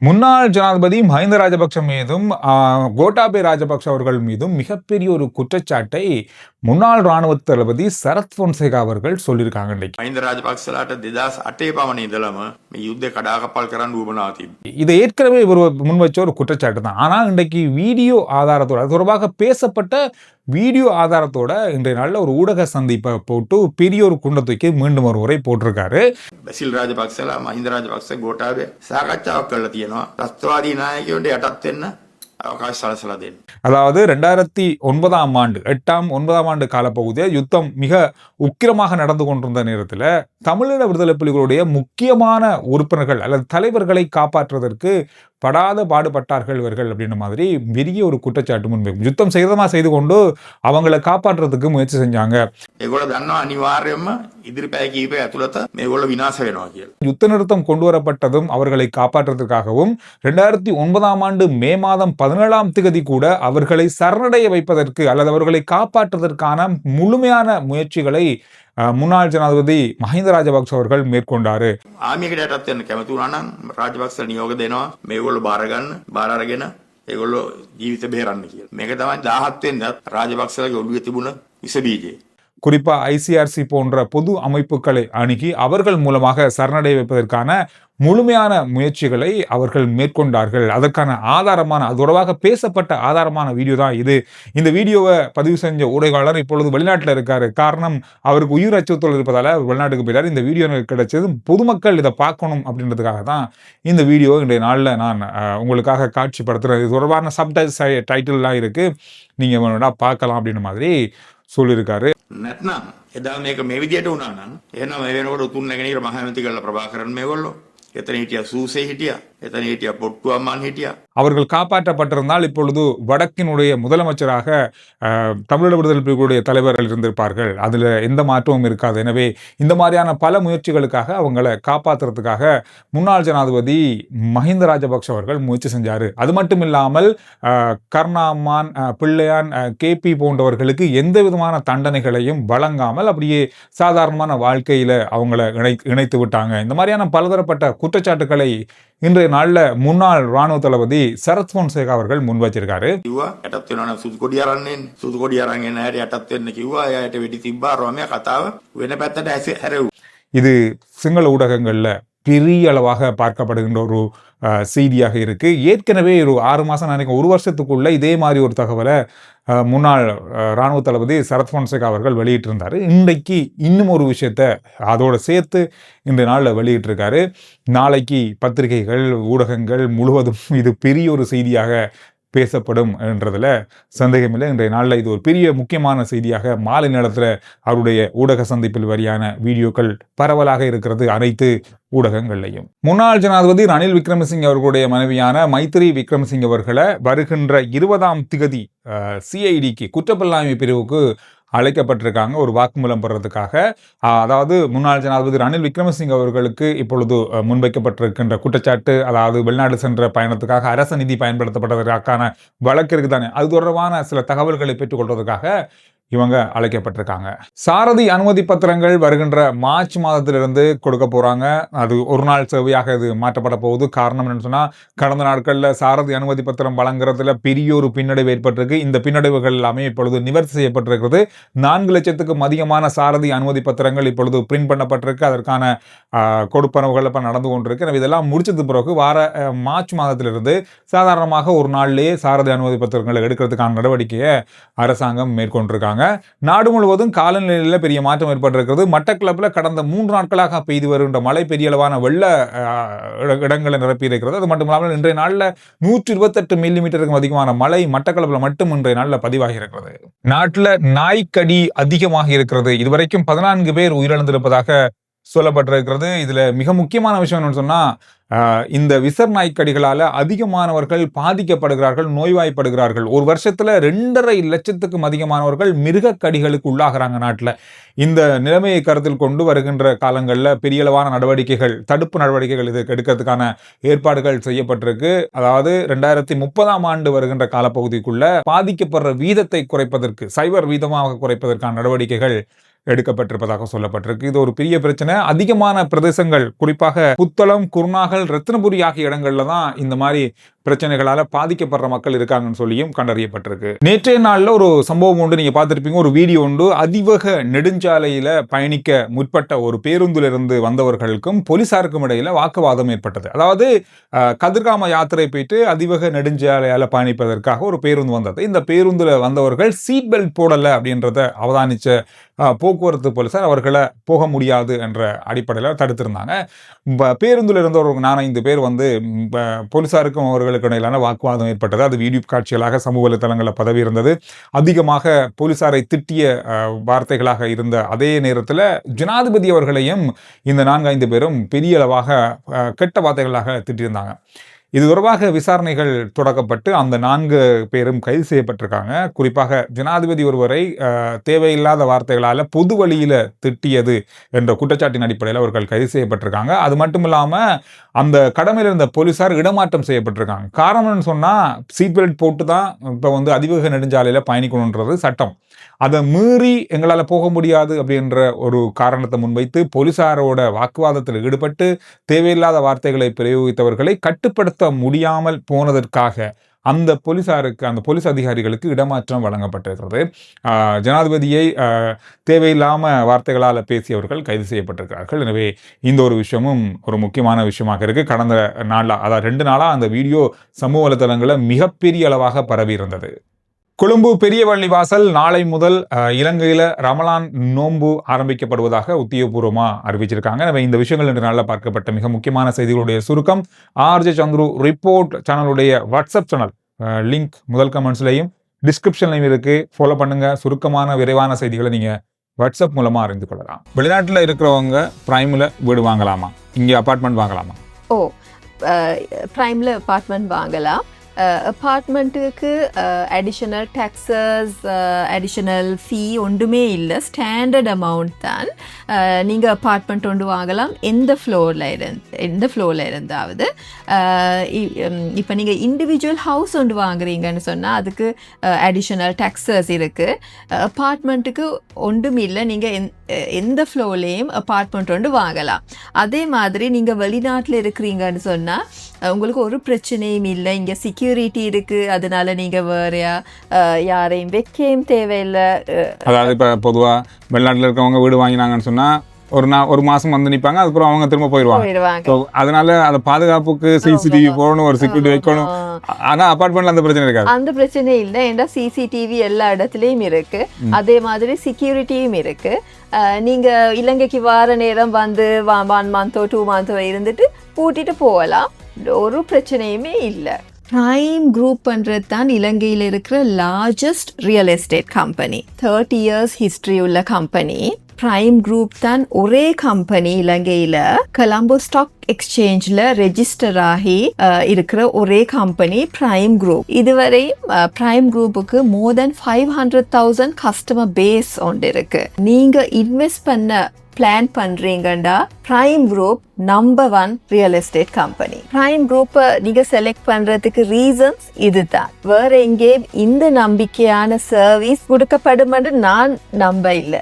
முன்னாள் ஜனாதிபதி மஹிந்த ராஜபக்ஷ மீதும் கோட்டாபய ராஜபக்ஷ அவர்கள் மீதும் மிகப்பெரிய ஒரு குற்றச்சாட்டை முன்னாள் ராணுவ தளபதி சரத் பொன்சேகா அவர்கள் சொல்லியிருக்காங்க. மஹிந்த ராஜபக்சலாட்ட 2008 පමණ ඉඳලම මේ යුද්ධ කඩාකප්පල් කරන්න උවමනා තිබ්බා. இதை ஏற்கனவே இவர் முன்வச்ச ஒரு குற்றச்சாட்டு தான். ஆனா இன்றைக்கு வீடியோ ஆதாரத்தோட அது தொடர்பாக பேசப்பட்ட வீடியோ ஆதாரத்தோட இன்றைய நாளில் ஒரு ஊடக சந்திப்பை போட்டு பெரிய ஒரு குண்டை தூக்கி மீண்டும் ஒரு முறை போட்டிருக்காரு. බැසිල් රාජපක්ෂලා මහින්ද රාජපක්ෂ ගෝඨාභය සාකච්ඡාවක් කරලා තියෙනවා. ත්‍රස්තවාදී නායකයන්ට යටත් වෙන්න අවකාශ සලසලා දෙන්න. அதாவது 2009ஆம் ஆண்டு 8ஆம் 9ஆம் ஆண்டு காலப்பகுதியில் யுத்தம் மிக உக்கிரமாக நடந்து கொண்டிருந்த நேரத்தில் தமிழீழ விடுதலை புலிகளுடைய முக்கியமான உறுப்பினர்கள் அல்லது தலைவர்களை காப்பாற்றுவதற்கு படாத பாடுபட்டார்கள் இவர்கள் அப்படின்ற மாதிரி பெரிய ஒரு குற்றச்சாட்டு முன்வைக்கும். யுத்தம் செய்து கொண்டு அவங்களை காப்பாற்றுறதுக்கு முயற்சி செஞ்சாங்க. ඒගොල්ලෝ දන්නවා අනිවාර්යයෙන්ම ඉදිරි පැය කිහිපය ඇතුළත මේගොල්ලෝ විනාශ වෙනවා කියලා. யுத்த நிறுத்தம் கொண்டு வரப்பட்டதும் அவர்களை காப்பாற்றுவதற்காகவும் 2009ஆம் ஆண்டு மே மாதம் 17ஆம் தேதி கூட அவர்களை சரணடைய வைப்பதற்கு அல்லது அவர்களை காப்பாற்றுவதற்கான முழுமையான முயற்சிகளை முன்னாள் ஜனாதிபதி மஹிந்த ராஜபக்ஷ அவர்கள் மேற்கொண்டாரு. ආමියකට යටත් වෙන්න කැමති වුණා නම් රාජපක්ෂ නියෝග දෙනවා මේගොල්ලෝ බාර ගන්න බාර අරගෙන ඒගොල්ලෝ ජීවිත බේරන්න කියලා. මේක තමයි 17 වෙනිදා රාජපක්ෂලගේ ඔළුවේ තිබුණ විස බීජය. குறிப்பா ஐசிஆர்சி போன்ற பொது அமைப்புகளை அணுகி அவர்கள் மூலமாக சரணடைய வைப்பதற்கான முழுமையான முயற்சிகளை அவர்கள் மேற்கொண்டார்கள். அதற்கான ஆதாரமான அது தொடர்பாக பேசப்பட்ட ஆதாரமான வீடியோ தான் இது. இந்த வீடியோவை பதிவு செஞ்ச ஊடகவாளர் இப்பொழுது வெளிநாட்டில் இருக்காரு. காரணம் அவருக்கு உயிர் அச்சுறுத்தல் இருப்பதால வெளிநாட்டுக்கு போயிட்டார். இந்த வீடியோ கிடைச்சது பொதுமக்கள் இதை பார்க்கணும் அப்படின்றதுக்காக தான் இந்த வீடியோ இன்றைய நாளில் நான் உங்களுக்காக காட்சிப்படுத்துறேன். இது தொடர்பான டைட்டில்லாம் இருக்கு, நீங்க வேணும்னா பார்க்கலாம் அப்படின்னு மாதிரி சொல்லியிருக்காரு. නැත්නම් එදා මේක මේ විදියට වුණා නම් එහෙනම් මේ වෙනකොට උතුම් නැගෙනහිර මහමැති කළා ප්‍රභාකරන් මේගොල්ලෝ එතන හිටියා සූසේ හිටියා එතන හිටියා පොට්ටු අම්මන් හිටියා. அவர்கள் காப்பாற்றப்பட்டிருந்தால் இப்பொழுது வடக்கினுடைய முதலமைச்சராக தமிழீழ விடுதலை புலிகளுடைய தலைவர்கள் இருந்திருப்பார்கள். அதுல எந்த மாற்றமும் இருக்காது. எனவே இந்த மாதிரியான பல முயற்சிகளுக்காக அவங்களை காப்பாற்றுறதுக்காக முன்னாள் ஜனாதிபதி மஹிந்த ராஜபக்ஷ அவர்கள் முயற்சி செஞ்சாரு. அது மட்டும் இல்லாமல் கருணாம்மான், பிள்ளையான், கேபி போன்றவர்களுக்கு எந்த விதமான தண்டனைகளையும் வழங்காமல் அப்படியே சாதாரணமான வாழ்க்கையில அவங்களை இணைத்து விட்டாங்க. இந்த மாதிரியான பலதரப்பட்ட குற்றச்சாட்டுக்களை இன்றைய நாள்ல முன்னாள் ராணுவ தளபதி சரத் பொன்சேகா அவர்கள் முன் வச்சிருக்காரு. කිව්වා යටත් වෙනවා නම් සුදු කොඩිය අරන් එන්න. සුදු කොඩිය අරන් එන්න හැටි යටත් වෙන්න කිව්වා. එයාට වෙඩි තිබ්බා. රෝමියා කතාව වෙන පැත්තට හැරෙව්වා. இது சிங்கள ஊடகங்கள்ல பெரிய அளவாக பார்க்கப்படுகின்ற ஒரு செய்தியாக இருக்கு. ஏற்கனவே ஒரு 6 மாசம் நினைக்கிறேன், 1 வருஷத்துக்குள்ள இதே மாதிரி ஒரு தகவலை முன்னாள் ராணுவ தளபதி சரத் பொன்சேகா அவர்கள் வெளியிட்டிருந்தாரு. இன்றைக்கு இன்னும் ஒரு விஷயத்த அதோட சேர்த்து இந்த நாளில் வெளியிட்டிருக்காரு. நாளைக்கு பத்திரிகைகள் ஊடகங்கள் முழுவதும் இது பெரிய ஒரு செய்தியாக பேசப்படும் என்றதுல சந்தேகமில்லை. இன்றைய நாளில் இது ஒரு பெரிய முக்கியமான செய்தியாக மாலை நேரத்தில் அவருடைய ஊடக சந்திப்பில் வரியான வீடியோக்கள் பரவலாக இருக்கிறது அனைத்து ஊடகங்கள்லையும். முன்னாள் ஜனாதிபதி ரணில் விக்ரமசிங்கே அவர்களுடைய மனைவியான மைத்ரி விக்ரமசிங்கே அவர்களை வருகின்ற 20ஆம் தேதி சிஐடிக்கு குற்றப்புலனாய்வு பிரிவுக்கு அழைக்கப்பட்டிருக்காங்க ஒரு வாக்குமூலம் பெறதுக்காக. அதாவது முன்னாள் ஜனாதிபதி ரணில் விக்ரமசிங்கே அவர்களுக்கு இப்பொழுது முன்வைக்கப்பட்டிருக்கின்ற குற்றச்சாட்டு, அதாவது வெளிநாடு சென்ற பயணத்துக்காக அரச நிதி பயன்படுத்தப்பட்டதற்கான வழக்கு இருக்குதானே, அது தொடர்பான சில தகவல்களை பெற்றுக்கொள்வதற்காக இவங்க அழைக்கப்பட்டிருக்காங்க. சாரதி அனுமதி பத்திரங்கள் வருகின்ற மார்ச் மாதத்திலிருந்து கொடுக்க போறாங்க. அது ஒரு நாள் சேவையாக இது மாற்றப்பட போகுது. காரணம் என்னன்னு சொன்னா, கடந்த நாட்கள்ல சாரதி அனுமதி பத்திரம் வழங்குறதுல பெரிய ஒரு பின்னடைவு ஏற்பட்டிருக்கு. இந்த பின்னடைவுகள் எல்லாமே இப்பொழுது நிவர்த்தி செய்யப்பட்டிருக்கிறது. 4 லட்சத்துக்கும் அதிகமான சாரதி அனுமதி பத்திரங்கள் இப்பொழுது பிரிண்ட் பண்ணப்பட்டிருக்கு. அதற்கான கொடுப்பனவுகள் இப்ப நடந்து கொண்டிருக்கு. இதெல்லாம் முடிச்சது பிறகு மார்ச் மாதத்திலிருந்து சாதாரணமாக ஒரு நாள்லேயே சாரதி அனுமதி பத்திரங்களை எடுக்கிறதுக்கான நடவடிக்கையை அரசாங்கம் மேற்கொண்டிருக்காங்க. நாடு முழுவதும் காலநிலையில பெரிய மாற்றம் ஏற்பட்டிருக்கிறது. மட்டக்களப்பில் கடந்த 3 நாட்களாக பெய்து வருகின்ற மழை பெரிய அளவான வெள்ள இடங்களை நிரப்பி இருக்கிறது. அது மட்டும் இல்லாமல் இன்றைய நாளில் 128 மில்லிமீட்டருக்கும் அதிகமான மழை மட்டக்களப்பில் மட்டும் இன்றைய நாளில் பதிவாகி இருக்கிறது. நாட்டில் நாய்க்கடி அதிகமாக இருக்கிறது. இதுவரைக்கும் 14 பேர் உயிரிழந்திருப்பதாக சொல்லப்பட்டிருக்கிறது. இதுல மிக முக்கியமான விஷயம் என்னன்னு சொன்னா, இந்த விசர் நாய்க்கடிகளால அதிகமானவர்கள் பாதிக்கப்படுகிறார்கள், நோய்வாய்ப்படுகிறார்கள். ஒரு வருஷத்துல 2.5 லட்சத்துக்கும் அதிகமானவர்கள் மிருக கடிகளுக்கு உள்ளாகிறாங்க நாட்டுல. இந்த நிலைமையை கருத்தில் கொண்டு வருகின்ற காலங்களில் பெரிய அளவான நடவடிக்கைகள், தடுப்பு நடவடிக்கைகள் இதுக்கு எடுக்கிறதுக்கான ஏற்பாடுகள் செய்யப்பட்டிருக்கு. அதாவது 2030ஆம் ஆண்டு வருகின்ற காலப்பகுதிக்குள்ள பாதிக்கப்படுற வீதத்தை குறைப்பதற்கு, சைபர் வீதமாக குறைப்பதற்கான நடவடிக்கைகள் எடுக்கப்பட்டிருப்பதாக சொல்லப்பட்டிருக்கு. இது ஒரு பெரிய பிரச்சனை. அதிகமான பிரதேசங்கள், குறிப்பாக புத்தளம், குருநாகல், ரத்தினபுரி ஆகிய இடங்கள்ல தான் இந்த மாதிரி பிரச்சனைகளால பாதிக்கப்படுற மக்கள் இருக்காங்கன்னு சொல்லியும் கண்டறியப்பட்டிருக்கு. நேற்றைய நாள்ல ஒரு சம்பவம் உண்டு, நீங்க பார்த்திருப்பீங்க, ஒரு வீடியோ உண்டு. அதிவேக நெடுஞ்சாலையில பயணிக்க முற்பட்ட ஒரு பேருந்திலிருந்து வந்தவர்களுக்கும் போலீசாருக்கும் இடையில வாக்குவாதம் ஏற்பட்டது. அதாவது கதிர்காம யாத்திரை போயிட்டு அதிவேக நெடுஞ்சாலையால பயணிப்பதற்காக ஒரு பேருந்து வந்தது. இந்த பேருந்துல வந்தவர்கள் சீட் பெல்ட் போடல அப்படின்றத அவதானிச்ச போக்குவரத்து போலீசார் அவர்களை போக முடியாது என்ற அடிப்படையில் தடுத்திருந்தாங்க. பேருந்தில் இருந்த ஒரு 4-5 பேர் வந்து போலீசாருக்கும் அவர்களுக்கு இடையிலான வாக்குவாதம் ஏற்பட்டது. அது வீடியோ காட்சிகளாக சமூக வலைதளங்களில் பதவி இருந்தது. அதிகமாக போலீசாரை திட்டிய வார்த்தைகளாக இருந்த அதே நேரத்தில் ஜனாதிபதி அவர்களையும் இந்த 4-5 பேரும் பெரிய அளவாக கெட்ட வார்த்தைகளாக திட்டியிருந்தாங்க. இது தொடர்பாக விசாரணைகள் தொடக்கப்பட்டு அந்த 4 பேரும் கைது செய்யப்பட்டிருக்காங்க. குறிப்பாக ஜனாதிபதி ஒருவரை தேவையில்லாத வார்த்தைகளால் பொது வழியில் திட்டியது என்ற குற்றச்சாட்டின் அடிப்படையில் அவர்கள் கைது செய்யப்பட்டிருக்காங்க. அது மட்டும் இல்லாமல் அந்த கடமையில் இருந்த போலீசார் இடமாற்றம் செய்யப்பட்டிருக்காங்க. காரணம்னு சொன்னால் சீட் பெல்ட் போட்டு தான் இப்போ வந்து அதிவேக நெடுஞ்சாலையில் பயணிக்கணுன்றது சட்டம். அதை மீறி எங்களால் போக முடியாது அப்படின்ற ஒரு காரணத்தை முன்வைத்து போலீசாரோட வாக்குவாதத்தில் ஈடுபட்டு தேவையில்லாத வார்த்தைகளை பிரயோகித்தவர்களை கட்டுப்படுத்த முடியாமல் போனதற்காக அந்த போலீசாருக்கு, அந்த போலீஸ் அதிகாரிகளுக்கு இடமாற்றம் வழங்கப்பட்டிருக்கிறது. ஜனாதிபதியை தேவையில்லாமல் வார்த்தைகளால் பேசியவர்கள் கைது செய்யப்பட்டிருக்கிறார்கள். எனவே இந்த ஒரு விஷயமும் ஒரு முக்கியமான விஷயமாக இருக்குது. கடந்த நாளாக, அதாவது 2 நாளாக அந்த வீடியோ சமூக வலைதளங்களில் மிகப்பெரிய அளவாக பரவி இருந்தது. கொழும்பு பெரிய பள்ளிவாசல் நாளை முதல் இலங்கையில் ரமலான் நோன்பு ஆரம்பிக்கப்படுவதாக உத்தியோகபூர்வமாக அறிவிச்சிருக்காங்க. நம்ம இந்த விஷயங்கள் 2 நாளில் பார்க்கப்பட்ட மிக முக்கியமான செய்திகளுடைய சுருக்கம். ஆர்ஜே சந்துரு ரிப்போர்ட் சேனலுடைய வாட்ஸ்அப் சேனல் லிங்க் முதல் கமெண்ட்ஸ்லையும் டிஸ்கிரிப்ஷன்லையும் இருக்குது. ஃபாலோ பண்ணுங்கள். சுருக்கமான விரைவான செய்திகளை நீங்கள் வாட்ஸ்அப் மூலமாக அறிந்து கொள்ளலாம். வெளிநாட்டில் இருக்கிறவங்க ப்ரைமில் வீடு வாங்கலாமா? இங்கே அப்பார்ட்மெண்ட் வாங்கலாமா? ப்ரைமில் அப்பார்ட்மெண்ட் வாங்கலாம். அப்பார்ட்மெண்ட்டுக்கு அடிஷனல் டேக்ஸஸ், அடிஷனல் ஃபீ ஒன்றுமே இல்லை. ஸ்டாண்டர்ட் அமௌண்ட் தான். நீங்கள் அப்பார்ட்மெண்ட் ஒன்று வாங்கலாம் எந்த ஃப்ளோரில் இருந்தாவது. இப்போ நீங்கள் இண்டிவிஜுவல் ஹவுஸ் ஒன்று வாங்குறீங்கன்னு சொன்னால் அதுக்கு அடிஷனல் டேக்ஸஸ் இருக்குது. அப்பார்ட்மெண்ட்டுக்கு ஒன்றும் இல்லை. நீங்கள் எந்த ஃப்ளோர்லேயும் அப்பார்ட்மெண்ட் ஒன்று வாங்கலாம். அதே மாதிரி நீங்கள் வெளிநாட்டில் இருக்கிறீங்கன்னு சொன்னால் உங்களுக்கு ஒரு பிரச்சனையும் இல்லை. இங்கே செக்யூரிட்டி இருக்குது. அதனால நீங்கள் வேறு யாரையும் வைக்கவும் தேவையில்லை. அதாவது இப்போ பொதுவாக வெளிநாட்டில் இருக்கவங்க வீடு வாங்கினாங்கன்னு சொன்னால் ஒரு மாதம் வந்து நிற்பாங்க, அதுக்கப்புறம் அவங்க திரும்ப போயிடுவாங்க. அதனால அதை பாதுகாப்புக்கு சிசிடிவி போடணும், ஒரு செக்யூரிட்டி வைக்கணும். ஆனால் அப்பார்ட்மெண்ட்ல அந்த பிரச்சனை இருக்காது. அந்த பிரச்சனை இல்லை. ஏன்னா சிசிடிவி எல்லா இடத்துலையும் இருக்கு. அதே மாதிரி செக்யூரிட்டியும் இருக்கு. நீங்க இலங்கைக்கு வார நேரம் வந்து 1 மந்த்தோ 2 மந்த்தோ இருந்துட்டு கூட்டிட்டு போகலாம். ஒரு பிரச்சனையுமே இல்லை. பிரைம் குரூப் பண்ணுறது தான் இலங்கையில் இருக்கிற largest real estate company. 30 years history உள்ள கம்பெனி. பிரைம் குரூப் தான் ஒரே கம்பெனி இலங்கையில் கொலம்போ ஸ்டாக் எக்ஸ்சேஞ்சில் ரெஜிஸ்டர் ஆகி இருக்கிற ஒரே கம்பெனி பிரைம் குரூப். இதுவரை பிரைம் குரூப்புக்கு more than 500,000 கஸ்டமர் பேஸ் ஒன்று இருக்கு. நீங்கள் இன்வெஸ்ட் பண்ண பிளான் பண்றீங்கண்டா prime group number 1 real estate company. Prime குரூப்பை நீங்க செலக்ட் பண்றதுக்கு ரீசன்ஸ் இதுதான். வேற எங்கேயும் இந்த நம்பிக்கையான சர்வீஸ் கொடுக்கப்படும் என்று நான் நம்ப இல்லை.